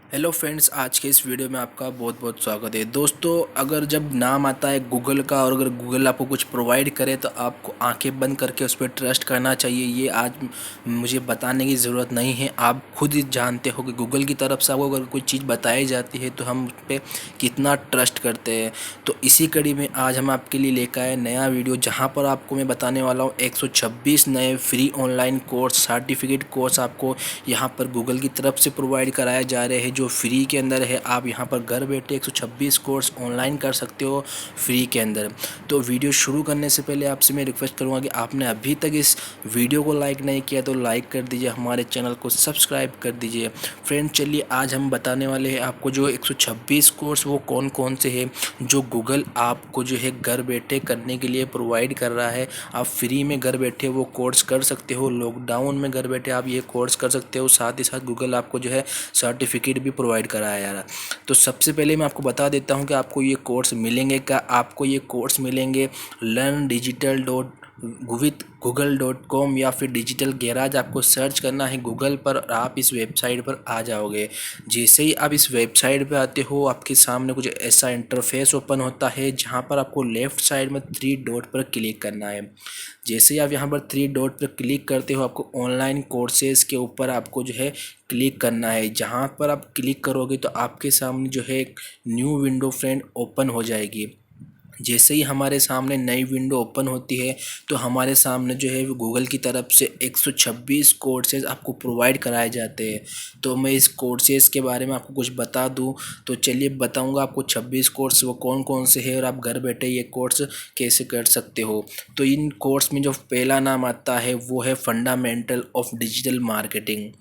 Hello friends, आज के इस वीडियो में आपका बहुत बहुत स्वागत है। दोस्तों, अगर जब नाम आता है गूगल का और अगर गूगल आपको कुछ प्रोवाइड करे तो आपको आंखें बंद करके उस पर ट्रस्ट करना चाहिए। ये आज मुझे बताने की ज़रूरत नहीं है, आप खुद ही जानते हो कि गूगल की तरफ से आपको अगर कोई चीज़ बताई जाती है तो हम उस पर कितना ट्रस्ट करते हैं। तो इसी कड़ी में आज हम आपके लिए लेकर आए नया वीडियो, जहाँ पर आपको मैं बताने वाला हूँ 126 नए free online course, certificate course आपको यहाँ पर गूगल की तरफ से प्रोवाइड कराए जा रहे हैं, जो फ्री के अंदर है। आप यहाँ पर घर बैठे 126 कोर्स ऑनलाइन कर सकते हो फ्री के अंदर। तो वीडियो शुरू करने से पहले आपसे मैं रिक्वेस्ट करूँगा कि आपने अभी तक इस वीडियो को लाइक नहीं किया तो लाइक कर दीजिए, हमारे चैनल को सब्सक्राइब कर दीजिए। फ्रेंड, चलिए आज हम बताने वाले हैं आपको जो 126 कोर्स वो कौन कौन से हैं जो गूगल आपको जो है घर बैठे करने के लिए प्रोवाइड कर रहा है। आप फ्री में घर बैठे वो कोर्स कर सकते हो, लॉकडाउन में घर बैठे आप ये कोर्स कर सकते हो। साथ ही साथ गूगल आपको जो है सर्टिफिकेट भी प्रोवाइड कराया जा रहा है। तो सबसे पहले मैं आपको बता देता हूँ कि आपको ये कोर्स मिलेंगे क्या। आपको ये कोर्स मिलेंगे learn digital dot with google.com या फिर डिजिटल गैराज आपको सर्च करना है गूगल पर और आप इस वेबसाइट पर आ जाओगे। जैसे ही आप इस वेबसाइट पे आते हो आपके सामने कुछ ऐसा इंटरफेस ओपन होता है, जहाँ पर आपको लेफ़्ट साइड में 3 डॉट पर क्लिक करना है। जैसे ही आप यहाँ पर 3 डॉट पर क्लिक करते हो आपको ऑनलाइन कोर्सेज़ के ऊपर आपको जो है क्लिक करना है। जहाँ पर आप क्लिक करोगे तो आपके सामने जो है एक न्यू विंडो फ्रेंड ओपन हो जाएगी। जैसे ही हमारे सामने नई विंडो ओपन होती है तो हमारे सामने जो है गूगल की तरफ से 126 कोर्सेज़ आपको प्रोवाइड कराए जाते हैं। तो मैं इस कोर्सेज़ के बारे में आपको कुछ बता दूं तो चलिए बताऊंगा आपको 26 कोर्स वो कौन कौन से हैं और आप घर बैठे ये कोर्स कैसे कर सकते हो। तो इन कोर्स में जो पहला नाम आता है वो है fundamental of digital marketing.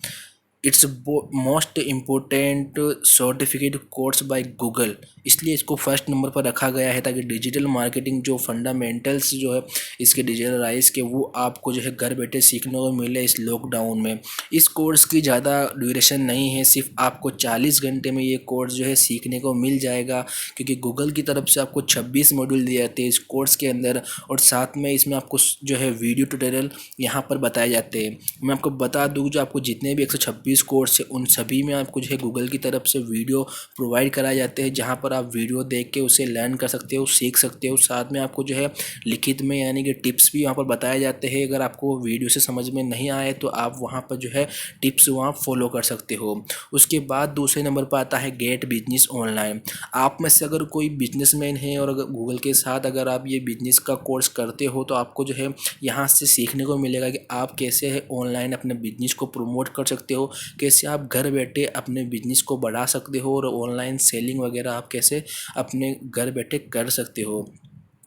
It's most important certificate course by Google, इसलिए इसको फर्स्ट नंबर पर रखा गया है ताकि डिजिटल मार्केटिंग जो फंडामेंटल्स जो है इसके डिजिटलाइज के वो आपको जो है घर बैठे सीखने को मिले इस लॉकडाउन में। इस कोर्स की ज़्यादा ड्यूरेशन नहीं है, सिर्फ आपको 40 घंटे में ये कोर्स जो है सीखने को मिल जाएगा, क्योंकि गूगल की तरफ से आपको 26 मॉड्यूल दिए जाते हैं इस कोर्स के अंदर और साथ में इसमें आपको जो है वीडियो ट्यूटोरियल यहाँ पर बताए जाते हैं। मैं आपको बता दूँ जो आपको जितने भी 126 कोर्स है उन सभी में आपको जो है गूगल की तरफ से वीडियो प्रोवाइड कराए जाते हैं, जहाँ पर आप वीडियो देख के उसे लर्न कर सकते हो, सीख सकते हो। साथ में आपको जो है लिखित में यानी कि टिप्स भी यहाँ पर बताए जाते हैं। अगर आपको वीडियो से समझ में नहीं आए तो आप वहाँ पर जो है टिप्स वहाँ फॉलो कर सकते हो। उसके बाद दूसरे नंबर पर आता है गेट बिजनेस ऑनलाइन। आप में से अगर कोई बिजनेसमैन है और अगर गूगल के साथ अगर आप ये बिजनेस का कोर्स करते हो तो आपको जो है यहाँ से सीखने को मिलेगा कि आप कैसे है ऑनलाइन अपने बिजनेस को प्रमोट कर सकते हो, कैसे आप घर बैठे अपने बिजनेस को बढ़ा सकते हो और ऑनलाइन सेलिंग वगैरह आप कैसे अपने घर बैठे कर सकते हो।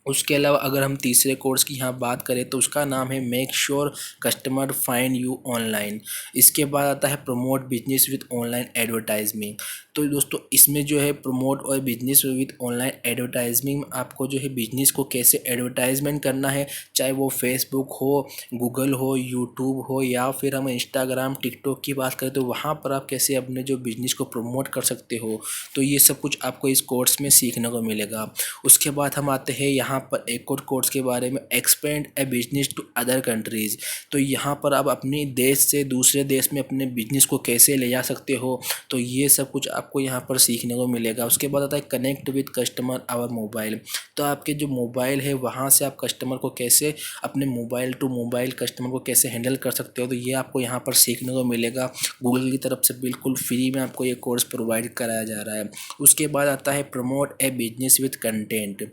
उसके अलावा अगर हम तीसरे कोर्स की यहाँ बात करें तो उसका नाम है make sure customer find you online. इसके बाद आता है promote business with online advertisement. तो दोस्तों इसमें जो है प्रमोट और बिजनेस विद ऑनलाइन एडवर्टाइजमेंट आपको जो है बिजनेस को कैसे एडवर्टाइजमेंट करना है, चाहे वो फेसबुक हो, गूगल हो, यूट्यूब हो या फिर हम इंस्टाग्राम टिकटॉक की बात करें तो वहाँ पर आप कैसे अपने जो बिजनेस को प्रमोट कर सकते हो। तो ये सब कुछ आपको इस कोर्स में सीखने को मिलेगा। उसके बाद हम आते हैं यहाँ पर एक और कोर्स के बारे में, expand a business to other countries. तो यहाँ पर आप अपने देश से दूसरे देश में अपने बिजनेस को कैसे ले जा सकते हो, तो ये सब कुछ आपको यहाँ पर सीखने को मिलेगा। उसके बाद आता है connect with customer our mobile. तो आपके जो मोबाइल है वहाँ से आप कस्टमर को कैसे अपने मोबाइल टू मोबाइल कस्टमर को कैसे हैंडल कर सकते हो, तो ये आपको यहाँ पर सीखने को मिलेगा। गूगल की तरफ से बिल्कुल फ्री में आपको ये कोर्स प्रोवाइड कराया जा रहा है। उसके बाद आता है promote A business with content.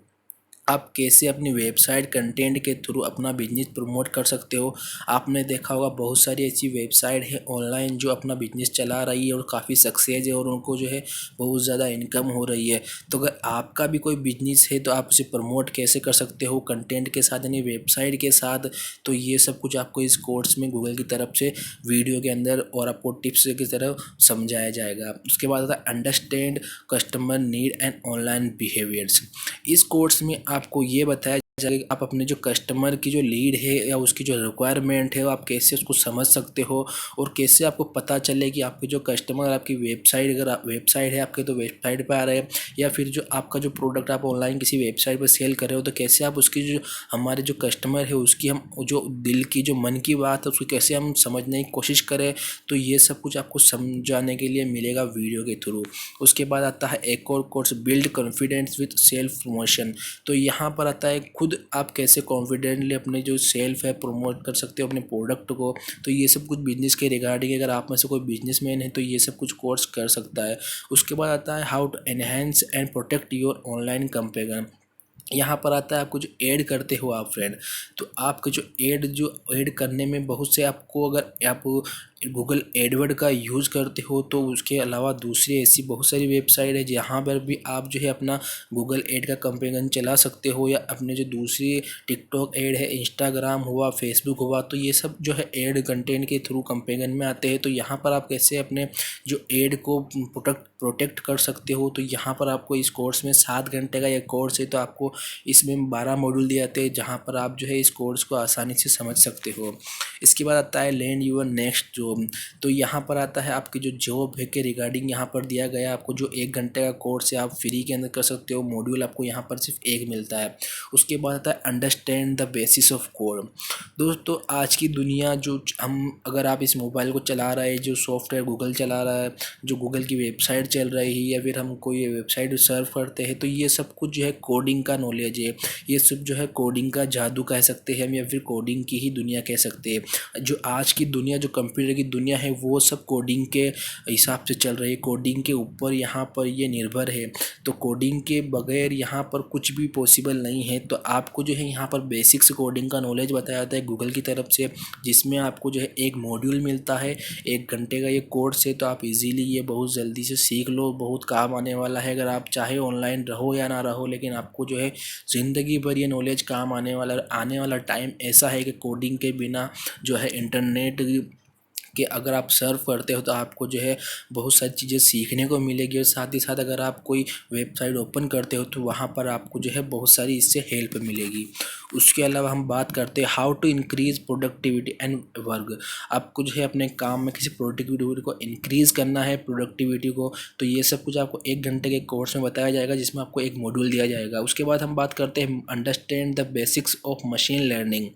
आप कैसे अपनी वेबसाइट कंटेंट के थ्रू अपना बिजनेस प्रमोट कर सकते हो। आपने देखा होगा बहुत सारी ऐसी वेबसाइट है ऑनलाइन जो अपना बिजनेस चला रही है और काफ़ी सक्सेस है और उनको जो है बहुत ज़्यादा इनकम हो रही है। तो अगर आपका भी कोई बिजनेस है तो आप उसे प्रमोट कैसे कर सकते हो कंटेंट के साथ यानी वेबसाइट के साथ, तो ये सब कुछ आपको इस कोर्स में गूगल की तरफ से वीडियो के अंदर और आपको टिप्स की तरह समझाया जाएगा। उसके बाद आता है understand customer need and online behaviours. इस कोर्स में आपको ये बताया जाके आप अपने जो कस्टमर की जो लीड है या उसकी जो रिक्वायरमेंट है वो आप कैसे उसको समझ सकते हो, और कैसे आपको पता चले कि आपके जो कस्टमर आपकी वेबसाइट, अगर वेबसाइट है आपके तो वेबसाइट पे आ रहे हैं, या फिर जो आपका जो प्रोडक्ट आप ऑनलाइन किसी वेबसाइट पर सेल कर रहे हो तो कैसे आप उसकी जो हमारे जो कस्टमर है उसकी हम जो दिल की जो मन की बात है उसको कैसे हम समझने की कोशिश करें। तो ये सब कुछ आपको समझाने के लिए मिलेगा वीडियो के थ्रू। उसके बाद आता है एक और course, build confidence with self promotion. तो यहाँ पर आता है खुद आप कैसे कॉन्फिडेंटली अपने जो सेल्फ है प्रमोट कर सकते हो अपने प्रोडक्ट को। तो ये सब कुछ बिजनेस के रिगार्डिंग, अगर आप में से कोई बिजनेसमैन है तो ये सब कुछ कोर्स कर सकता है। उसके बाद आता है how to enhance and protect your online campaign. यहाँ पर आता है आपको जो ऐड करते हो आप फ्रेंड, तो आपके जो ऐड करने में बहुत से आपको, अगर आप गूगल एडवर्ड का यूज़ करते हो तो उसके अलावा दूसरी ऐसी बहुत सारी वेबसाइट है जहाँ पर भी आप जो है अपना गूगल ऐड का कैंपेन चला सकते हो, या अपने जो दूसरी टिकटॉक ऐड है, इंस्टाग्राम हुआ, फेसबुक हुआ, तो ये सब जो है ऐड कंटेंट के थ्रू कैंपेन में आते हैं। तो यहाँ पर आप कैसे अपने जो ऐड को प्रोटेक्ट कर सकते हो, तो यहाँ पर आपको इस कोर्स में 7 घंटे का ये कोर्स है, तो आपको इसमें 12 मॉड्यूल दिए जाते हैं जहाँ पर आप जो है इस कोर्स को आसानी से समझ सकते हो। इसके बाद आता है लैंड यूर नेक्स्ट जॉब। तो यहाँ पर आता है आपकी जो जॉब है के रिगार्डिंग यहाँ पर दिया गया है आपको, जो 1 घंटे का कोर्स है आप फ्री के अंदर कर सकते हो, मॉड्यूल आपको यहाँ पर सिर्फ एक मिलता है। उसके बाद आता है understand the basis of code. दोस्तों आज की दुनिया जो हम, अगर आप इस मोबाइल को चला रहे हैं, जो सॉफ्टवेयर गूगल चला रहा है, जो गूगल की वेबसाइट चल रही है, या फिर हम कोई वेबसाइट सर्व करते हैं, तो ये सब कुछ जो है कोडिंग का नॉलेज है। ये सब जो है कोडिंग का जादू कह सकते हैं हम, या फिर कोडिंग की ही दुनिया कह सकते हैं। जो आज की दुनिया, जो कंप्यूटर की दुनिया है, वो सब कोडिंग के हिसाब से चल रही है, कोडिंग के ऊपर यहाँ पर ये निर्भर है। तो कोडिंग के बगैर यहाँ पर कुछ भी पॉसिबल नहीं है। तो आपको जो है यहाँ पर बेसिक्स कोडिंग का नॉलेज बताया जाता है गूगल की तरफ से, जिसमें आपको जो है एक मॉड्यूल मिलता है, 1 घंटे का ये कोर्स है। तो आप इजीली ये बहुत जल्दी से सीख लो, बहुत काम आने वाला है। अगर आप चाहे ऑनलाइन रहो या ना रहो, लेकिन आपको जो है ज़िंदगी भर ये नॉलेज काम आने वाला। आने वाला टाइम ऐसा है कि कोडिंग के बिना जो है इंटरनेट कि अगर आप सर्व करते हो तो आपको जो है बहुत सारी चीज़ें सीखने को मिलेगी, और साथ ही साथ अगर आप कोई वेबसाइट ओपन करते हो तो वहाँ पर आपको जो है बहुत सारी इससे हेल्प मिलेगी। उसके अलावा हम बात करते हैं how to increase productivity and work. आपको जो है अपने काम में किसी प्रोडक्टिविटी को इंक्रीज़ करना है, प्रोडक्टिविटी को, तो ये सब कुछ आपको 1 घंटे के कोर्स में बताया जाएगा, जिसमें आपको एक मॉड्यूल दिया जाएगा। उसके बाद हम बात करते हैं understand the basics of machine learning.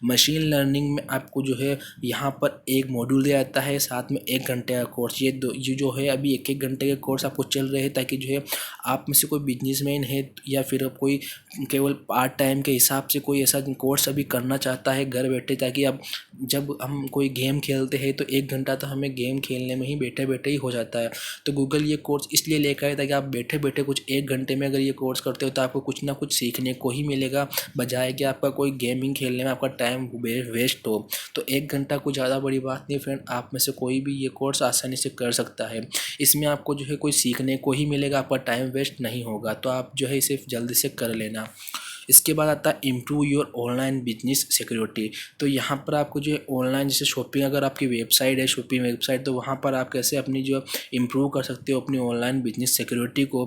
Machine learning में आपको जो है यहाँ पर एक मॉड्यूल दिया जाता है, साथ में 1 घंटे का कोर्स। ये जो है अभी 1 घंटे के कोर्स आपको चल रहे हैं, ताकि जो है आप में से कोई बिजनेसमैन है या फिर कोई केवल पार्ट टाइम के हिसाब से कोई ऐसा कोर्स अभी करना चाहता है घर बैठे, ताकि अब जब हम कोई गेम खेलते हैं तो 1 घंटा तो हमें गेम खेलने में ही बैठे बैठे ही हो जाता है। तो गूगल ये कोर्स इसलिए लेकर आया ताकि आप बैठे बैठे कुछ 1 घंटे में अगर ये कोर्स करते हो तो आपको कुछ ना कुछ सीखने को ही मिलेगा, बजाय कि आपका कोई गेमिंग खेलने में आपका टाइम वेस्ट हो। तो 1 घंटा कोई ज़्यादा बड़ी बात नहीं फ्रेंड, आप में से कोई भी ये कोर्स आसानी से कर सकता है। इसमें आपको जो है कोई सीखने को ही मिलेगा, आपका टाइम वेस्ट नहीं होगा। तो आप जो है इसे जल्दी से कर लेना। इसके बाद आता है improve your online business security. तो यहाँ पर आपको जो है ऑनलाइन जैसे शॉपिंग, अगर आपकी वेबसाइट है शॉपिंग वेबसाइट, तो वहाँ पर आप कैसे अपनी जो इम्प्रूव कर सकते हो अपनी ऑनलाइन बिजनेस सिक्योरिटी को।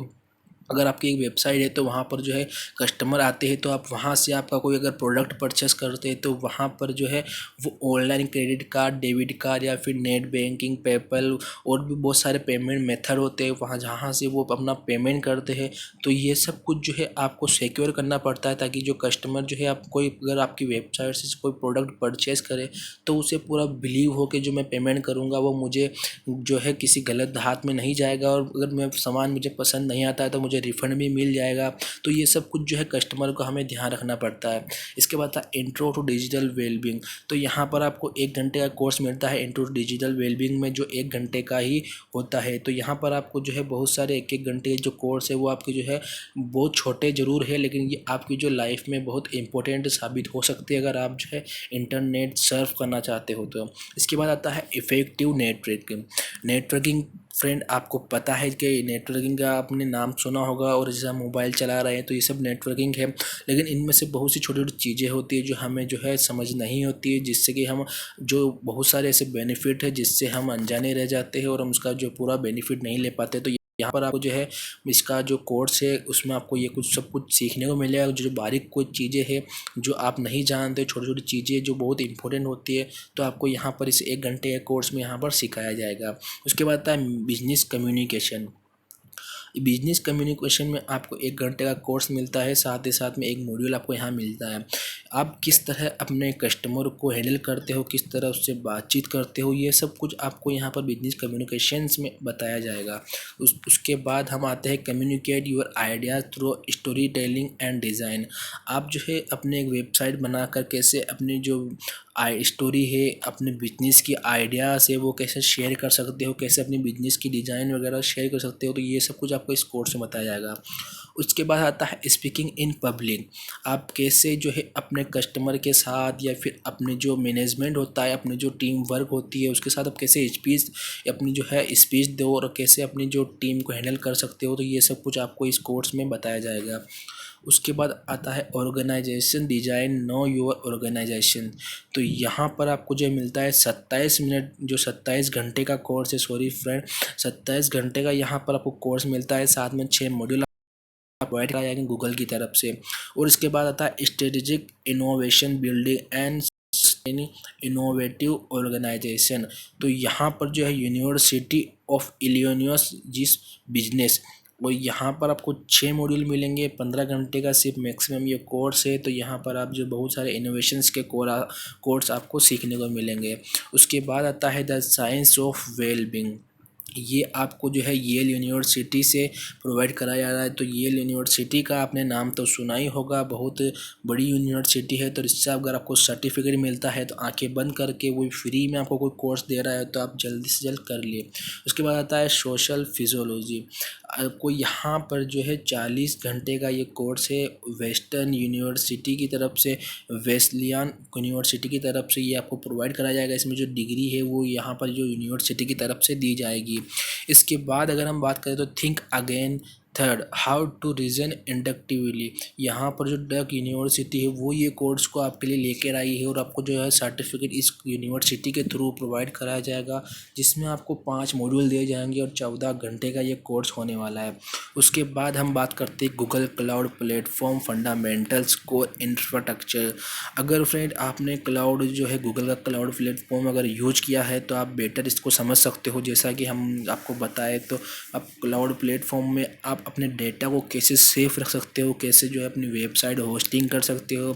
अगर आपकी एक वेबसाइट है तो वहाँ पर जो है कस्टमर आते हैं, तो आप वहाँ से आपका कोई अगर प्रोडक्ट परचेस करते हैं तो वहाँ पर जो है वो online credit card, debit card, या फिर नेट बैंकिंग, पेपल और भी बहुत सारे पेमेंट मेथड होते हैं वहाँ जहाँ से वो अपना पेमेंट करते हैं। तो ये सब कुछ जो है आपको सिक्योर करना पड़ता है, ताकि जो कस्टमर जो है आप कोई अगर आपकी वेबसाइट से कोई प्रोडक्ट परचेस करे तो उसे पूरा बिलीव हो कि जो मैं पेमेंट करूँगा वो मुझे जो है किसी गलत हाथ में नहीं जाएगा, और अगर मैं सामान मुझे पसंद नहीं आता है तो मुझे रिफ़ंड भी मिल जाएगा। तो ये सब कुछ जो है कस्टमर को हमें ध्यान रखना पड़ता है। इसके बाद था इंट्रो टू डिजिटल वेलबींग। तो यहाँ पर आपको 1 घंटे का कोर्स मिलता है इंट्रो टू डिजिटल वेलबींग में, जो 1 घंटे का ही होता है। तो यहाँ पर आपको जो है बहुत सारे 1-1 घंटे जो कोर्स है वो आपके जो है बहुत छोटे ज़रूर है, लेकिन ये आपकी जो लाइफ में बहुत इंपॉर्टेंट साबित हो सकती है अगर आप जो है इंटरनेट सर्फ करना चाहते हो तो। इसके बाद आता है इफ़ेक्टिव नेटवर्किंग। फ्रेंड आपको पता है कि नेटवर्किंग का आपने नाम सुना होगा, और जैसे हम मोबाइल चला रहे हैं तो ये सब नेटवर्किंग है, लेकिन इनमें से बहुत सी छोटी छोटी चीज़ें होती है जो हमें जो है समझ नहीं होती है, जिससे कि हम जो बहुत सारे ऐसे बेनिफिट है जिससे हम अनजाने रह जाते हैं और हम उसका जो पूरा बेनिफिट नहीं ले पाते। तो यहाँ पर आपको जो है इसका जो कोर्स है उसमें आपको ये कुछ सब कुछ सीखने को मिलेगा। जो बारीक कुछ चीज़ें हैं जो आप नहीं जानते, छोटी छोटी चीज़ें जो बहुत इंपॉर्टेंट होती है, तो आपको यहाँ पर इस 1 घंटे के कोर्स में यहाँ पर सिखाया जाएगा। उसके बाद आता है बिजनेस कम्युनिकेशन। बिजनेस कम्युनिकेशन में आपको 1 घंटे का कोर्स मिलता है, साथ ही साथ में एक मॉड्यूल आपको यहाँ मिलता है। आप किस तरह अपने कस्टमर को हैंडल करते हो, किस तरह उससे बातचीत करते हो, ये सब कुछ आपको यहाँ पर बिजनेस कम्युनिकेशंस में बताया जाएगा। उसके बाद हम आते हैं communicate your ideas through story telling and design. आप जो है अपने एक वेबसाइट बनाकर कैसे अपनी जो स्टोरी है, अपने बिजनेस की आइडियाज़ है, वो कैसे शेयर कर सकते हो, कैसे अपनी बिजनेस की डिज़ाइन वगैरह शेयर कर सकते हो, तो ये सब कुछ आपको इस कोर्स में बताया जाएगा। उसके बाद आता है स्पीकिंग इन पब्लिक। आप कैसे जो है अपने कस्टमर के साथ या फिर अपने जो मैनेजमेंट होता है, अपनी जो टीम वर्क होती है उसके साथ आप कैसे स्पीच अपनी जो है स्पीच दो और कैसे अपनी जो टीम को हैंडल कर सकते हो, तो ये सब कुछ आपको इस कोर्स में बताया जाएगा। उसके बाद आता है organisation design, know your organisation. तो यहाँ पर आपको जो मिलता है 27 मिनट, जो 27 घंटे का कोर्स है, सॉरी फ्रेंड, 27 घंटे का यहाँ पर आपको कोर्स मिलता है। साथ में 6 मॉड्यूल प्रोवाइड कराया जाएंगे गूगल की तरफ से। और इसके बाद आता है strategic innovation building and innovative organisation. तो यहाँ पर जो है यूनिवर्सिटी ऑफ इलिनॉइस जिस बिजनेस, और यहाँ पर आपको 6 मॉड्यूल मिलेंगे। 15 घंटे का सिर्फ मैक्सिमम ये कोर्स है। तो यहाँ पर आप जो बहुत सारे इनोवेशंस के कोर्स आपको सीखने को मिलेंगे। उसके बाद आता है द साइंस ऑफ वेलबींग। ये आपको जो है येल यूनिवर्सिटी से प्रोवाइड कराया जा रहा है। तो येल यूनिवर्सिटी का आपने नाम तो सुना ही होगा, बहुत बड़ी यूनिवर्सिटी है। तो इससे अगर आपको सर्टिफिकेट मिलता है तो आंखें बंद करके वो फ्री में आपको कोई कोर्स दे रहा है तो आप जल्दी से जल्द कर लिए। उसके बाद आता है सोशल फिजियोलॉजी। आपको यहाँ पर जो है 40 घंटे का ये कोर्स है, वेस्टर्न यूनिवर्सिटी की तरफ से, वेस्लियन यूनिवर्सिटी की तरफ से ये आपको प्रोवाइड कराया जाएगा। इसमें जो डिग्री है वो यहाँ पर जो यूनिवर्सिटी की तरफ से दी जाएगी। इसके बाद अगर हम बात करें तो think again third, how to reason inductively. यहाँ पर जो डक यूनिवर्सिटी है वो ये कोर्स को आपके लिए लेकर आई है और आपको जो है सर्टिफिकेट इस यूनिवर्सिटी के थ्रू प्रोवाइड कराया जाएगा, जिसमें आपको 5 मॉड्यूल दिए जाएंगे और 14 घंटे का ये कोर्स होने वाला है। उसके बाद हम बात करते हैं Google cloud platform fundamentals core infrastructure. अगर फ्रेंड आपने क्लाउड जो है गूगल का क्लाउड प्लेटफॉर्म अगर यूज किया है तो आप बेटर इसको समझ सकते हो। जैसा कि हम आपको बताएं तो आप क्लाउड प्लेटफॉर्म में आप अपने डेटा को कैसे सेफ रख सकते हो, कैसे जो है अपनी वेबसाइट होस्टिंग कर सकते हो।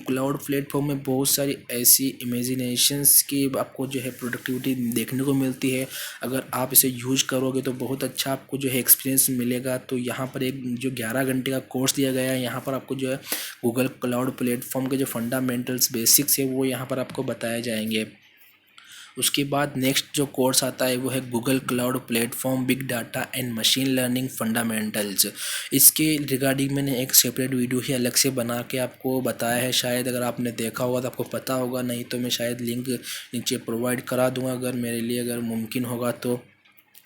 क्लाउड प्लेटफॉर्म में बहुत सारी ऐसी इमेजिनेशंस की आपको जो है प्रोडक्टिविटी देखने को मिलती है। अगर आप इसे यूज करोगे तो बहुत अच्छा आपको जो है एक्सपीरियंस मिलेगा। तो यहाँ पर एक जो 11 घंटे का कोर्स दिया गया है, यहाँ पर आपको जो है गूगल क्लाउड प्लेटफॉर्म के जो फंडामेंटल्स बेसिक्स है वो यहाँ पर आपको बताए जाएंगे। उसके बाद नेक्स्ट जो कोर्स आता है वो है Google cloud platform big data and machine learning fundamentals. इसके रिगार्डिंग मैंने एक सेपरेट वीडियो ही अलग से बना के आपको बताया है। शायद अगर आपने देखा होगा तो आपको पता होगा, नहीं तो मैं शायद लिंक नीचे प्रोवाइड करा दूंगा अगर मेरे लिए अगर मुमकिन होगा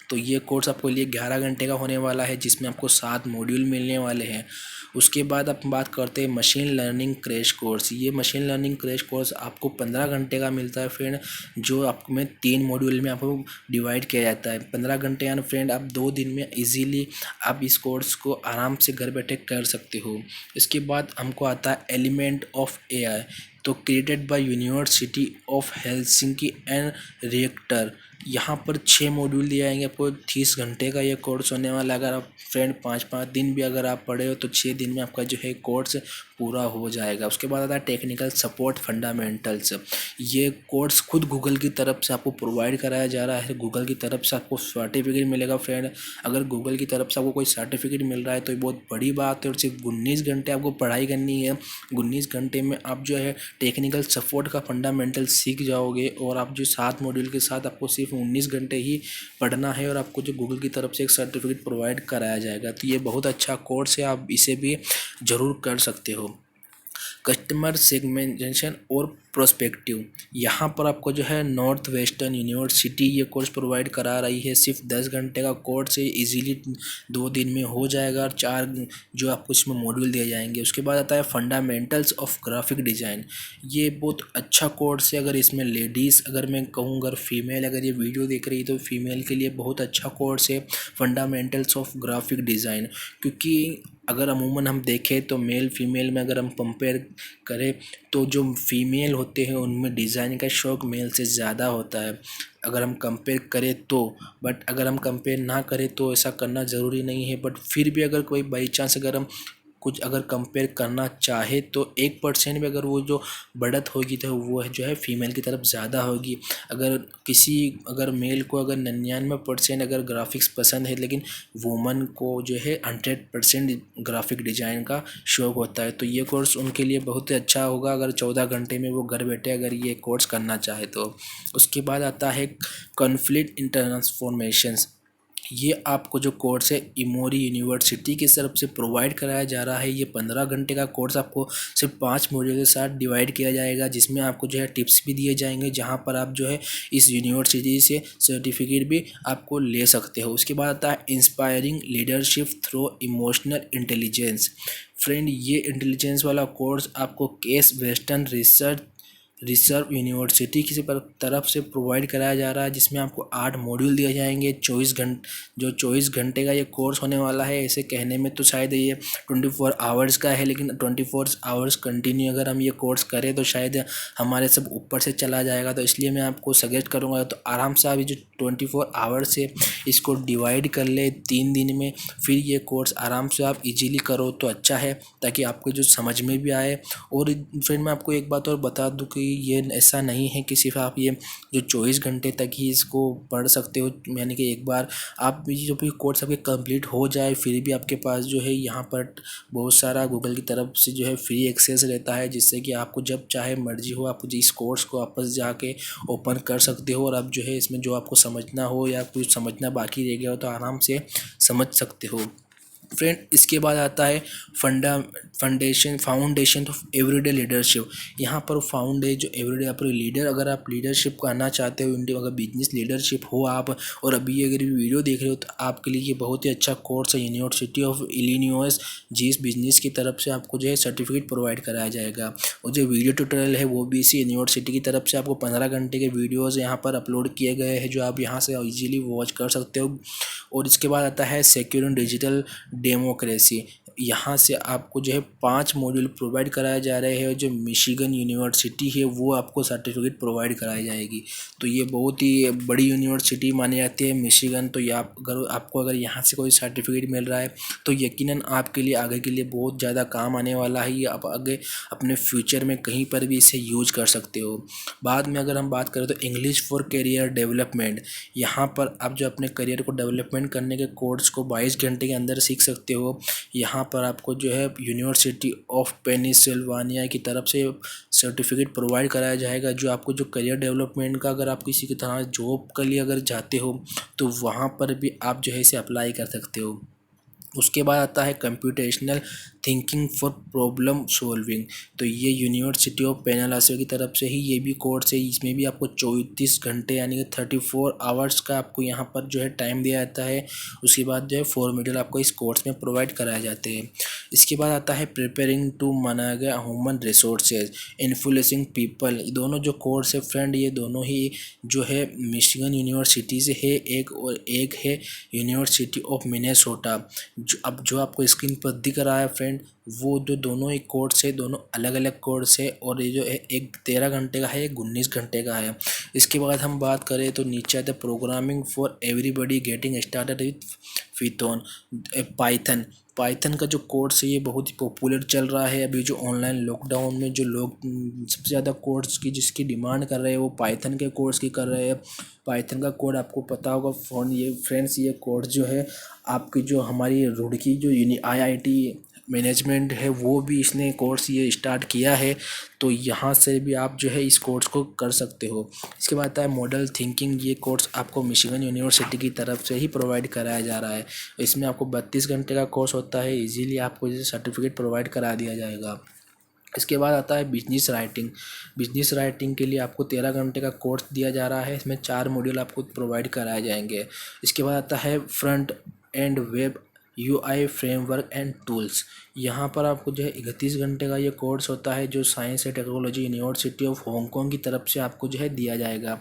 तो ये कोर्स आपको लिए 11 घंटे का होने वाला है, जिसमें आपको 7 मॉड्यूल मिलने वाले हैं। उसके बाद आप बात करते हैं मशीन लर्निंग क्रैश कोर्स। ये मशीन लर्निंग क्रैश कोर्स आपको 15 घंटे का मिलता है फ्रेंड, जो आपको में 3 मॉड्यूल में आपको डिवाइड किया जाता है। 15 घंटे यानी फ्रेंड आप 2 दिन में इजीली आप इस कोर्स को आराम से घर बैठे कर सकते हो। इसके बाद हमको आता है एलिमेंट ऑफ एआई। तो created by university of Helsinki and reactor. यहाँ पर 6 मॉड्यूल दिए जाएंगे आपको। 30 घंटे का ये कोर्स होने वाला है। अगर आप फ्रेंड 5-5 दिन भी अगर आप पढ़े हो तो 6 दिन में आपका जो है कोर्स पूरा हो जाएगा। उसके बाद आता है टेक्निकल सपोर्ट फंडामेंटल्स। ये कोर्स खुद गूगल की तरफ से आपको प्रोवाइड कराया जा रहा है। गूगल की तरफ से आपको सर्टिफिकेट मिलेगा फ्रेंड। अगर गूगल की तरफ से आपको कोई सर्टिफिकेट मिल रहा है तो ये बहुत बड़ी बात है। और सिर्फ 19 घंटे आपको पढ़ाई करनी है। 19 घंटे में आप जो है टेक्निकल सपोर्ट का फंडामेंटल सीख जाओगे और आप जो 7 मॉड्यूल के साथ आपको सिर्फ 19 घंटे ही पढ़ना है और आपको जो गूगल की तरफ से एक सर्टिफिकेट प्रोवाइड कराया जाएगा। तो ये बहुत अच्छा कोर्स है, आप इसे भी ज़रूर कर सकते हो। कस्टमर सेगमेंटेशन और प्रोस्पेक्टिव। यहाँ पर आपको जो है नॉर्थ वेस्टर्न यूनिवर्सिटी ये कोर्स प्रोवाइड करा रही है। सिर्फ 10 घंटे का कोर्स है, इजीली 2 दिन में हो जाएगा और 4 जो आपको इसमें मॉड्यूल दिए जाएंगे। उसके बाद आता है फंडामेंटल्स ऑफ ग्राफिक डिज़ाइन। ये बहुत अच्छा कोर्स है। अगर इसमें लेडीज़, अगर मैं कहूँ अगर फीमेल अगर ये वीडियो देख रही है तो फीमेल के लिए बहुत अच्छा कोर्स है फंडामेंटल्स ऑफ ग्राफिक डिज़ाइन। क्योंकि अगर अमूमन हम देखें तो मेल फीमेल में अगर हम कंपेयर करें तो जो फीमेल होते हैं उनमें डिज़ाइन का शौक़ मेल से ज़्यादा होता है, अगर हम कंपेयर करें तो। बट अगर हम कंपेयर ना करें तो ऐसा करना ज़रूरी नहीं है। बट फिर भी अगर कोई बाई चांस अगर हम कुछ अगर कंपेयर करना चाहे तो 1% भी अगर वो जो बढ़त होगी तो वो जो है फीमेल की तरफ ज़्यादा होगी। अगर मेल को अगर 99% अगर ग्राफिक्स पसंद है, लेकिन वुमन को जो है 100% ग्राफिक डिज़ाइन का शौक़ होता है, तो ये कोर्स उनके लिए बहुत ही अच्छा होगा अगर 14 घंटे में वो घर बैठे अगर ये कोर्स करना चाहे तो। उसके बाद आता है कॉन्फ्लिक्ट इन ट्रांसफॉर्मेशंस। ये आपको जो कोर्स है इमोरी यूनिवर्सिटी की तरफ से प्रोवाइड कराया जा रहा है। ये 15 घंटे का कोर्स आपको सिर्फ 5 मॉड्यूल के साथ डिवाइड किया जाएगा, जिसमें आपको जो है टिप्स भी दिए जाएंगे, जहां पर आप जो है इस यूनिवर्सिटी से सर्टिफिकेट भी आपको ले सकते हो। उसके बाद आता है inspiring leadership through emotional intelligence. Friend, ये इंटेलिजेंस वाला कोर्स आपको केस वेस्टर्न रिजर्व यूनिवर्सिटी की तरफ से प्रोवाइड कराया जा रहा है, जिसमें आपको 8 मॉड्यूल दिए जाएंगे। 24 घंटे का ये कोर्स होने वाला है। ऐसे कहने में तो शायद ये 24 आवर्स का है, लेकिन 24 आवर्स कंटिन्यू अगर हम ये कोर्स करें तो शायद हमारे सब ऊपर से चला जाएगा। तो इसलिए मैं आपको सजेस्ट करूँगा तो आराम से आप ये जो 24 आवर्स है इसको डिवाइड कर ले 3 दिन में, फिर ये कोर्स आराम से आप इजीली करो तो अच्छा है, ताकि आपको जो समझ में भी आए। और फिर मैं आपको एक बात और बता दूं कि ये ऐसा नहीं है कि सिर्फ आप ये जो 24 घंटे तक ही इसको पढ़ सकते हो, यानी कि एक बार आप जो भी कोर्स आपके कंप्लीट हो जाए फिर भी आपके पास जो है यहाँ पर बहुत सारा गूगल की तरफ से जो है फ्री एक्सेस रहता है, जिससे कि आपको जब चाहे मर्जी हो आप इस कोर्स को वापस जाके ओपन कर सकते हो और आप जो है इसमें जो आपको समझना हो या कुछ समझना बाकी रह गया हो तो आराम से समझ सकते हो। फ्रेंड, इसके बाद आता है फाउंडेशन ऑफ एवरीडे लीडरशिप। यहाँ पर फाउंड है जो एवरीडे आप लीडर, अगर आप लीडरशिप करना चाहते हो इंडिया, अगर बिजनेस लीडरशिप हो आप और अभी अगर वीडियो देख रहे हो तो आपके लिए ये बहुत ही अच्छा कोर्स है। यूनिवर्सिटी ऑफ इलिनॉइस जिस बिजनेस की तरफ से आपको जो है सर्टिफिकेट प्रोवाइड कराया जाएगा। और जो वीडियो ट्यूटोरियल है वो भी इसी यूनिवर्सिटी की तरफ से आपको 15 घंटे के वीडियोज़ यहाँ पर अपलोड किए गए हैं, जो आप यहाँ से ईजिली वॉच कर सकते हो। और इसके बाद आता है सिक्योर डिजिटल डेमोक्रेसी। यहाँ से आपको जो है 5 मॉड्यूल प्रोवाइड कराए जा रहे हैं। जो मिशिगन यूनिवर्सिटी है वो आपको सर्टिफिकेट प्रोवाइड कराई जाएगी। तो ये बहुत ही बड़ी यूनिवर्सिटी मानी जाती है मिशिगन। तो ये आपको अगर यहाँ से कोई सर्टिफिकेट मिल रहा है तो यकीनन आपके लिए आगे के लिए बहुत ज़्यादा काम आने वाला है। ये आप आगे अपने फ्यूचर में कहीं पर भी इसे यूज कर सकते हो। बाद में अगर हम बात करें तो इंग्लिश फॉर करियर डेवलपमेंट, यहाँ पर आप जो अपने करियर को डेवलपमेंट करने के कोर्स को 22 घंटे के अंदर सीख सकते हो। यहाँ पर आपको जो है यूनिवर्सिटी ऑफ पेनिसिल्वानिया की तरफ से सर्टिफिकेट प्रोवाइड कराया जाएगा, जो आपको जो करियर डेवलपमेंट का अगर आप किसी की तरह जॉब के लिए अगर जाते हो तो वहाँ पर भी आप जो है इसे अप्लाई कर सकते हो। उसके बाद आता है computational thinking for problem solving. तो ये यूनिवर्सिटी ऑफ पेनालासियो की तरफ से ही ये भी कोर्स है। इसमें भी आपको 34 घंटे यानी कि 34 आवर्स का आपको यहाँ पर जो है टाइम दिया जाता है। उसके बाद जो है 4 मॉड्यूल आपको इस कोर्स में प्रोवाइड कराए जाते हैं। इसके बाद आता है preparing to manage human resources influencing people. दोनों जो कोर्स है फ्रेंड ये दोनों ही जो है मिशिगन यूनिवर्सिटी से है, एक है यूनिवर्सिटी ऑफ मिनेसोटा। जो आपको स्क्रीन पर दिख रहा है फ्रेंड वो जो दोनों ही कोर्स है दोनों अलग अलग कोर्स है, और ये जो है एक 13 घंटे का है, एक 19 घंटे का है। इसके बाद हम बात करें तो नीचे आता है programming for everybody getting started with Python. Python का जो कोर्स है ये बहुत ही पॉपुलर चल रहा है। अभी जो ऑनलाइन लॉकडाउन में जो लोग सबसे ज़्यादा कोर्स की जिसकी डिमांड कर रहे हैं वो पाइथन के कोर्स की कर रहे हैं। पाइथन का कोड आपको पता होगा फ्रेंड्स, ये कोर्स जो है आपकी जो हमारी रुड़की जो IIT मैनेजमेंट है वो भी इसने कोर्स ये स्टार्ट किया है। तो यहाँ से भी आप जो है इस कोर्स को कर सकते हो। इसके बाद आता है मॉडल थिंकिंग। ये कोर्स आपको मिशिगन यूनिवर्सिटी की तरफ से ही प्रोवाइड कराया जा रहा है। इसमें आपको 32 घंटे का कोर्स होता है। इजीली आपको ये सर्टिफिकेट प्रोवाइड करा दिया जाएगा। इसके बाद आता है बिजनेस राइटिंग। बिजनेस राइटिंग के लिए आपको 13 घंटे का कोर्स दिया जा रहा है। इसमें 4 मॉड्यूल आपको प्रोवाइड कराए जाएंगे। इसके बाद आता है front end web UI framework and tools. यहाँ पर आपको जो है 31 घंटे का ये कोर्स होता है, जो science and technology university of Hong Kong की तरफ से आपको जो है दिया जाएगा।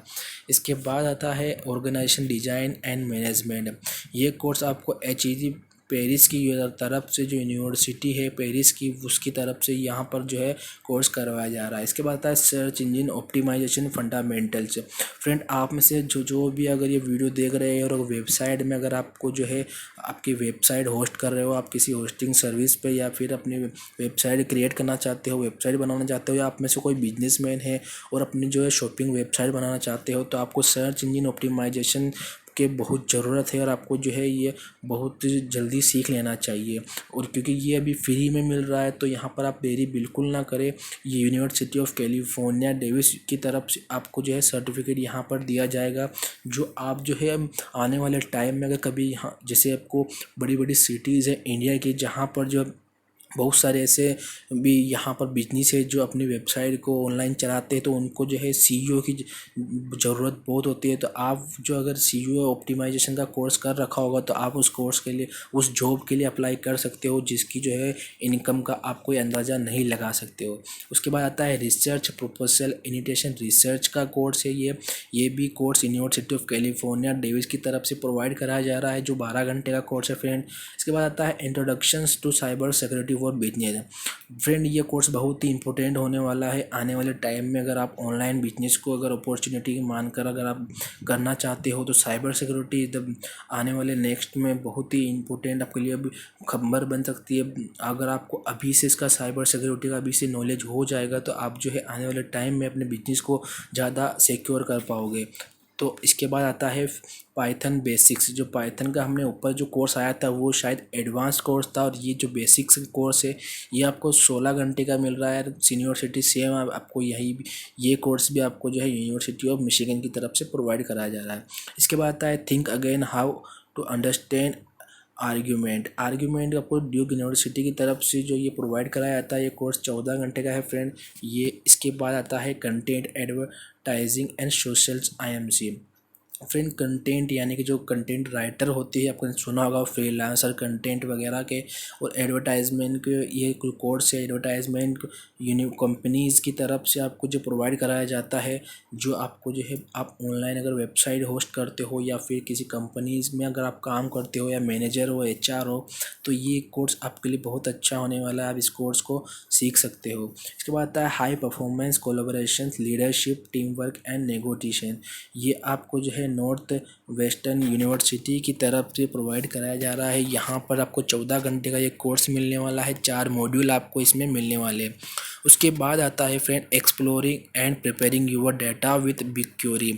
इसके बाद आता है ऑर्गेनाइजेशन डिज़ाइन एंड मैनेजमेंट। ये कोर्स आपको HED पेरिस की तरफ से, जो यूनिवर्सिटी है पेरिस की, उसकी तरफ से यहाँ पर जो है कोर्स करवाया जा रहा है। इसके बाद आता है search engine optimisation fundamentals. Friend, आप में से जो भी अगर ये वीडियो देख रहे हैं और वेबसाइट में अगर आपको जो है आपकी वेबसाइट होस्ट कर रहे हो, आप किसी होस्टिंग सर्विस पे, या फिर अपनी वेबसाइट क्रिएट करना चाहते हो, वेबसाइट बनाना चाहते हो, या आप में से कोई बिजनेसमैन है और अपनी जो है शॉपिंग वेबसाइट बनाना चाहते हो, तो आपको सर्च इंजन ऑप्टिमाइजेशन के बहुत ज़रूरत है और आपको जो है ये बहुत जल्दी सीख लेना चाहिए। और क्योंकि ये अभी फ्री में मिल रहा है, तो यहाँ पर आप देरी बिल्कुल ना करें। ये यूनिवर्सिटी ऑफ कैलिफोर्निया डेविस की तरफ से आपको जो है सर्टिफिकेट यहाँ पर दिया जाएगा, जो आप जो है आने वाले टाइम में अगर कभी यहाँ, जैसे आपको बड़ी बड़ी सिटीज़ है इंडिया की, जहाँ पर जो बहुत सारे ऐसे भी यहाँ पर बिजनेस है जो अपनी वेबसाइट को ऑनलाइन चलाते हैं, तो उनको जो है CEO की ज़रूरत बहुत होती है। तो आप जो अगर CEO ऑप्टिमाइजेशन का कोर्स कर रखा होगा, तो आप उस कोर्स के लिए, उस जॉब के लिए अप्लाई कर सकते हो, जिसकी जो है इनकम का आप कोई अंदाज़ा नहीं लगा सकते हो। उसके बाद आता है रिसर्च प्रोपोजल इनिटेशन रिसर्च का कोर्स है। ये भी course university of California Davis की तरफ से प्रोवाइड कराया जा रहा है, जो 12 घंटे का कोर्स है फ्रेंड। इसके बाद आता है introductions to cyber security for business. Friend, ये कोर्स बहुत ही इंपॉर्टेंट होने वाला है आने वाले टाइम में। अगर आप ऑनलाइन बिजनेस को अगर अपॉर्चुनिटी मानकर अगर आप करना चाहते हो, तो साइबर सिक्योरिटी आने वाले नेक्स्ट में बहुत ही इंपॉर्टेंट आपके लिए अभी खबर बन सकती है। अगर आपको अभी से इसका साइबर सिक्योरिटी का अभी से नॉलेज हो जाएगा, तो आप जो है आने वाले टाइम में अपने बिजनेस को ज़्यादा सिक्योर कर पाओगे। तो इसके बाद आता है पाइथन बेसिक्स। जो पाइथन का हमने ऊपर जो कोर्स आया था, वो शायद एडवांस कोर्स था, और ये जो बेसिक्स कोर्स है ये आपको 16 घंटे का मिल रहा है यूनिवर्सिटी सेम। आपको यही ये कोर्स भी आपको जो है यूनिवर्सिटी ऑफ मिशिगन की तरफ से प्रोवाइड कराया जा रहा है। इसके बाद आता है think again how to understand argument आपको ड्यूक यूनिवर्सिटी की तरफ से जो ये प्रोवाइड कराया जाता है। ये कोर्स 14 घंटे का है फ्रेंड। ये इसके बाद आता है content advertising and socials IMC। Friend, content यानी कि जो कंटेंट राइटर होती है, आपने सुना होगा फ्रीलांसर कंटेंट वगैरह के, और एडवर्टाइजमेंट के ये कोर्स है। एडवर्टाइजमेंट कंपनीज़ की तरफ से आपको जो प्रोवाइड कराया जाता है, जो आपको जो है आप ऑनलाइन अगर वेबसाइट होस्ट करते हो, या फिर किसी कंपनीज़ में अगर आप काम करते हो, या मैनेजर हो, HR हो, तो ये कोर्स आपके लिए बहुत अच्छा होने वाला है। आप इस कोर्स को सीख सकते हो। इसके बाद आता है high performance collaboration leadership team work and negotiation. ये आपको जो है नॉर्थ वेस्टर्न यूनिवर्सिटी की तरफ से प्रोवाइड कराया जा रहा है। यहाँ पर आपको 14 घंटे का ये कोर्स मिलने वाला है। 4 मॉड्यूल आपको इसमें मिलने वाले हैं। उसके बाद आता है friend exploring and preparing your data with BigQuery।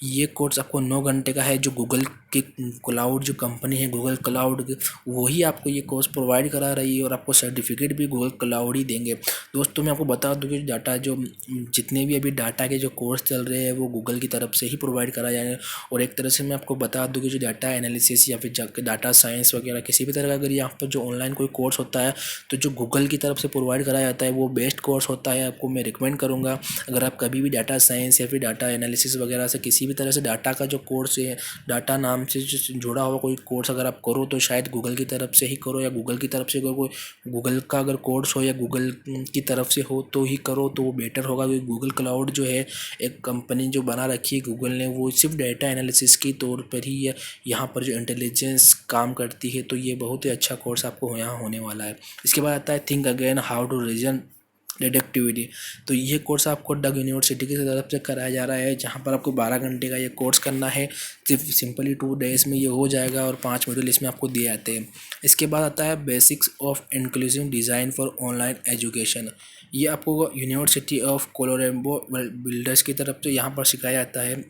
ये कोर्स आपको 9 घंटे का है। जो गूगल की क्लाउड जो कंपनी है, गूगल क्लाउड, वही आपको ये कोर्स प्रोवाइड करा रही है, और आपको सर्टिफिकेट भी गूगल क्लाउड ही देंगे। दोस्तों, मैं आपको बता दूं कि डाटा जो जितने भी अभी डाटा के जो कोर्स चल रहे हैं, वो गूगल की तरफ से ही प्रोवाइड करा जा रहे हैं। और एक तरह से मैं आपको बता दूं कि जो डाटा एनालिसिस या फिर डाटा साइंस वगैरह किसी भी तरह का अगर यहाँ पर जो ऑनलाइन कोई कोर्स होता है, तो जो गूगल की तरफ से प्रोवाइड कराया जाता है वो बेस्ट कोर्स होता है। आपको मैं रिकमेंड करूँगा, अगर आप कभी भी डाटा साइंस या फिर डाटा एनालिसिस वगैरह से किसी भी तरह से डाटा का जो कोर्स है, डाटा नाम से जो जुड़ा हुआ कोई कोर्स अगर आप करो, तो शायद गूगल की तरफ से ही करो, या गूगल की तरफ से अगर कोई गूगल का अगर कोर्स हो या गूगल की तरफ से हो तो ही करो, तो वो बेटर होगा। क्योंकि गूगल क्लाउड जो है एक कंपनी जो बना रखी है गूगल ने, वो सिर्फ डाटा एनालिसिस के तौर पर ही यहाँ पर जो इंटेलिजेंस काम करती है। तो ये बहुत ही अच्छा कोर्स आपको यहाँ होने वाला है। इसके बाद आता है think again how to reason deductivity. तो ये कोर्स आपको डग यूनिवर्सिटी की तरफ से कराया जा रहा है, जहाँ पर आपको 12 घंटे का ये कोर्स करना है। सिर्फ सिंपली 2 डेज़ में ये हो जाएगा, और 5 मॉड्यूल इसमें आपको दिए जाते हैं। इसके बाद आता है basics of inclusive design for online education. ये आपको यूनिवर्सिटी ऑफ कोलोराडो बिल्डर्स की तरफ से यहाँ पर सिखाया जाता है।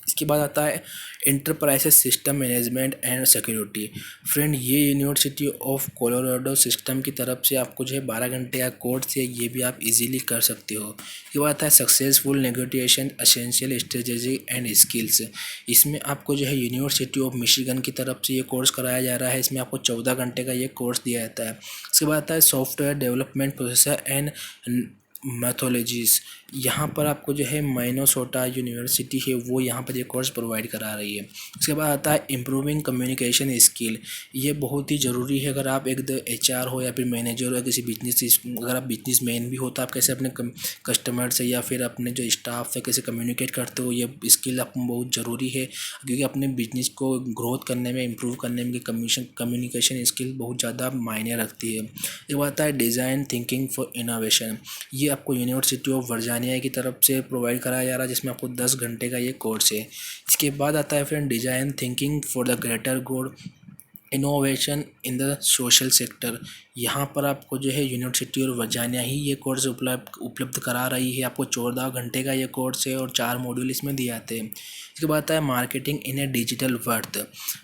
इसके बाद आता है enterprises system management and security. Friend, ये यूनिवर्सिटी ऑफ कोलोराडो सिस्टम की तरफ से आपको जो है 12 घंटे का कोर्स है, ये भी आप इजीली कर सकते हो। ये बात है successful negotiation essential strategy and skills. इसमें आपको जो है यूनिवर्सिटी ऑफ मिशिगन की तरफ से ये कोर्स कराया जा रहा है। इसमें आपको 14 घंटे का ये कोर्स दिया जाता है। इसके बाद आता है सॉफ्टवेयर डेवलपमेंट प्रोसेसर एंड मैथोलॉजीज़। यहाँ पर आपको जो है मिनेसोटा यूनिवर्सिटी है वो यहाँ पर ये कोर्स प्रोवाइड करा रही है। उसके बाद आता है इम्प्रूविंग कम्युनिकेशन स्किल। ये बहुत ही ज़रूरी है। अगर आप एक HR हो या फिर मैनेजर हो या किसी बिजनेस, अगर आप बिजनेस मैन भी हो तो आप कैसे अपने कस्टमर से या फिर अपने जो स्टाफ से कैसे कम्युनिकेट करते हो, ये स्किल आपको बहुत ज़रूरी है, क्योंकि अपने बिजनेस को ग्रोथ करने में, इम्प्रूव करने में कम्युनिकेशन स्किल बहुत ज़्यादा मायने रखती है। एक बात है डिज़ाइन थिंकिंग फॉर इनोवेशन। ये आपको यूनिवर्सिटी ऑफ वर्जीनिया की तरफ से प्रोवाइड कराया जा रहा है, जिसमें आपको 10 घंटे का ये कोर्स है। इसके बाद आता है friend design thinking for the greater good, innovation in the social sector. यहाँ पर आपको जो है यूनिवर्सिटी और वर्जीनिया ही ये कोर्स उपलब्ध करा रही है। आपको 14 घंटे का ये कोर्स है और 4 मॉड्यूल इसमें दिए जाते हैं। इसके बाद आता है marketing in A digital world.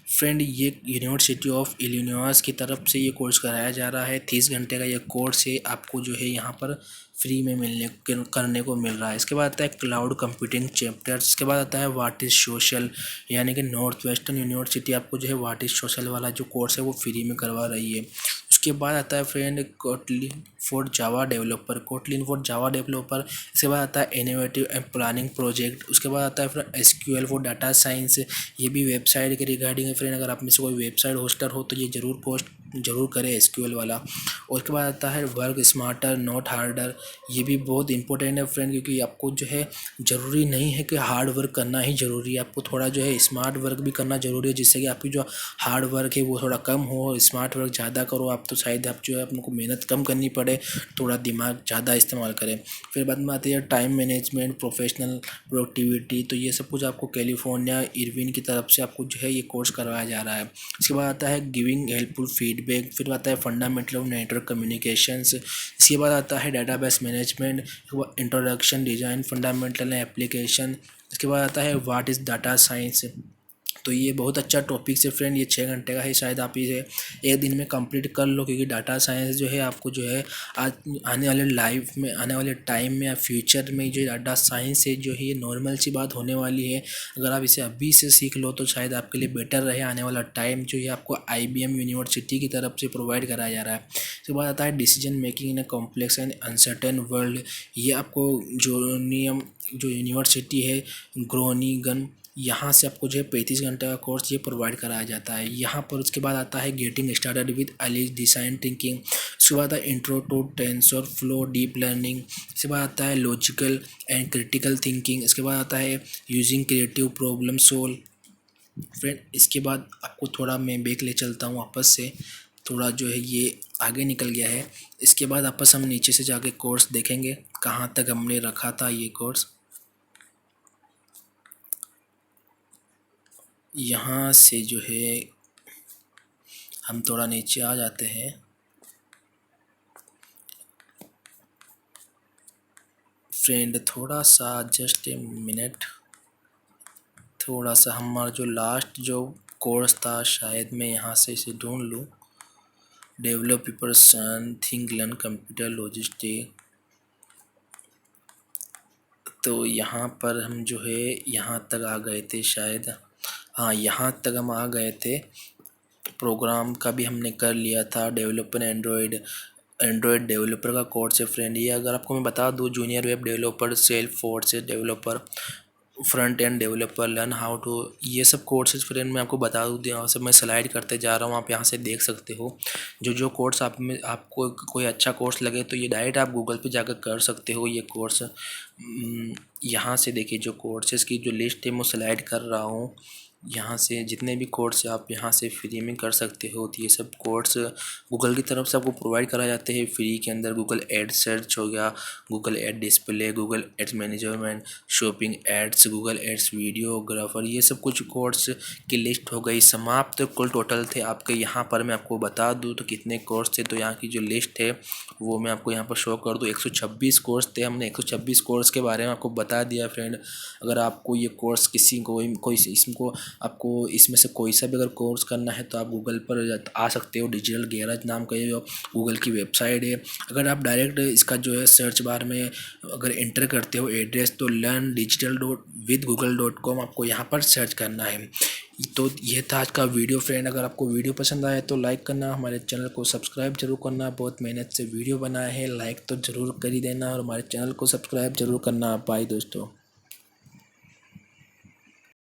Friend ये यूनिवर्सिटी ऑफ इलिनॉइस की तरफ से ये कोर्स कराया जा रहा है। 30 घंटे का ये कोर्स है, आपको जो है यहाँ पर फ्री में करने को मिल रहा है। इसके बाद आता है क्लाउड कंप्यूटिंग चैप्टर्स। इसके बाद आता है व्हाट इज़ सोशल, यानी कि नॉर्थ वेस्टर्न यूनिवर्सिटी आपको जो है व्हाट इज़ सोशल वाला जो कोर्स है वो फ्री में करवा रही है। उसके बाद आता है friend Kotlin for Java developer, Kotlin for Java developer. इसके बाद आता है इनोवेटिव एंड प्लानिंग प्रोजेक्ट। उसके बाद आता है friend SQL for data science. ये भी वेबसाइट के रिगार्डिंग है फ्रेंड। अगर आप में से कोई वेबसाइट होस्टर हो तो ये ज़रूर करें SQL वाला। और उसके बाद आता है वर्क स्मार्टर नॉट हार्डर। ये भी बहुत इंपॉर्टेंट है फ्रेंड, क्योंकि आपको जो है ज़रूरी नहीं है कि हार्ड वर्क करना ही ज़रूरी है, आपको थोड़ा जो है स्मार्ट वर्क भी करना ज़रूरी है, जिससे कि आपकी जो हार्ड वर्क है वो थोड़ा कम हो और स्मार्ट वर्क ज़्यादा करो आप, तो शायद आप जो है आपको मेहनत कम करनी पड़े, थोड़ा दिमाग ज़्यादा इस्तेमाल करें। फिर बाद में आती है टाइम मैनेजमेंट, प्रोफेशनल प्रोडक्टिविटी। तो ये सब कुछ आपको कैलिफोर्निया इरविन की तरफ से आपको जो है ये कोर्स करवाया जा रहा है। इसके बाद आता है गिविंग हेल्पफुल फीडबैक। फिर आता है फंडामेंटल ऑफ नेटवर्क कम्युनिकेशंस। इसके बाद आता है database management, introduction design fundamental application. इसके बाद आता है व्हाट इज़ डाटा साइंस। तो ये बहुत अच्छा टॉपिक है फ्रेंड, ये 6 घंटे का है, शायद आप इसे एक दिन में कंप्लीट कर लो, क्योंकि डाटा साइंस जो है आपको जो है आज आने वाले लाइफ में, आने वाले टाइम में या फ्यूचर में जो डाटा साइंस है जो है ये नॉर्मल सी बात होने वाली है। अगर आप इसे अभी से सीख लो तो शायद आपके लिए बेटर रहे। आने वाला टाइम जो है आपको IBM यूनिवर्सिटी की तरफ से प्रोवाइड कराया जा रहा है। उसके बाद आता है decision making in a complex and uncertain world. ये आपको जो यूनिवर्सिटी है ग्रोनिंगन, यहाँ से आपको जो है 35 घंटे का कोर्स ये प्रोवाइड कराया जाता है यहाँ पर। उसके बाद आता है गेटिंग स्टार्टेड विद एलिज डिज़ाइन थिंकिंग। उसके बाद आता है intro to TensorFlow deep learning. इसके बाद आता है लॉजिकल एंड क्रिटिकल थिंकिंग। इसके बाद आता है using creative problem solve. Friend इसके बाद आपको थोड़ा मैं बैक ले चलता हूँ वापस से, थोड़ा जो है ये आगे निकल गया है। इसके बाद वापस हम नीचे से जाके कोर्स देखेंगे कहाँ तक हमने रखा था ये कोर्स। यहाँ से जो है हम थोड़ा नीचे आ जाते हैं। फ्रेंड थोड़ा सा जस्ट ए मिनट, थोड़ा सा हमारा जो लास्ट जो कोर्स था शायद मैं यहाँ से इसे ढूंढ लूँ। Develop person think learn computer logistic. तो यहाँ पर हम जो है यहाँ तक आ गए थे शायद, हाँ यहाँ तक हम आ गए थे। प्रोग्राम का भी हमने कर लिया था। डेवलपर एंड्रॉयड डेवलपर का कोर्स है फ्रेंड। ये अगर आपको मैं बता दूँ, junior web developer, Salesforce developer, front end developer, learn how to, ये सब कोर्सेज फ्रेंड मैं आपको बता दूँ। यहाँ से मैं स्लाइड करते जा रहा हूँ, आप यहाँ से देख सकते हो जो जो कोर्स आप में आपको कोई अच्छा कोर्स लगे तो ये डायरेक्ट आप गूगल पे जाकर कर सकते हो ये कोर्स। यहाँ से देखिए जो कोर्सेज़ की जो लिस्ट है मैं स्लाइड कर रहा हूँ। यहाँ से जितने भी कोर्स आप यहाँ से फ्री में कर सकते हो, तो ये सब कोर्स गूगल की तरफ से आपको प्रोवाइड कराए जाते हैं फ्री के अंदर। गूगल एड सर्च हो गया, Google ad display, Google ads management, shopping ads, Google ads videographer, ये सब कुछ कोर्स की लिस्ट हो गई समाप्त। तो कुल टोटल थे आपके यहाँ पर मैं आपको बता दूँ तो कितने कोर्स थे, तो यहाँ की जो लिस्ट है वो मैं आपको यहाँ पर शो कर दूँ। 126 कोर्स थे। हमने 126 कोर्स के बारे में आपको बता दिया फ्रेंड। अगर आपको ये कोर्स किसी कोई इसको आपको इसमें से कोई सा भी अगर कोर्स करना है तो आप गूगल पर आ सकते हो। डिजिटल गैराज नाम का ये गूगल की वेबसाइट है। अगर आप डायरेक्ट इसका जो है सर्च बार में अगर एंटर करते हो एड्रेस, तो learnwithgoogle.com आपको यहाँ पर सर्च करना है। तो ये था आज का वीडियो फ्रेंड। अगर आपको वीडियो पसंद आया तो लाइक करना, हमारे चैनल को सब्सक्राइब जरूर करना। बहुत मेहनत से वीडियो बनाया है, लाइक तो ज़रूर कर ही देना और हमारे चैनल को सब्सक्राइब जरूर करना। बाय दोस्तों।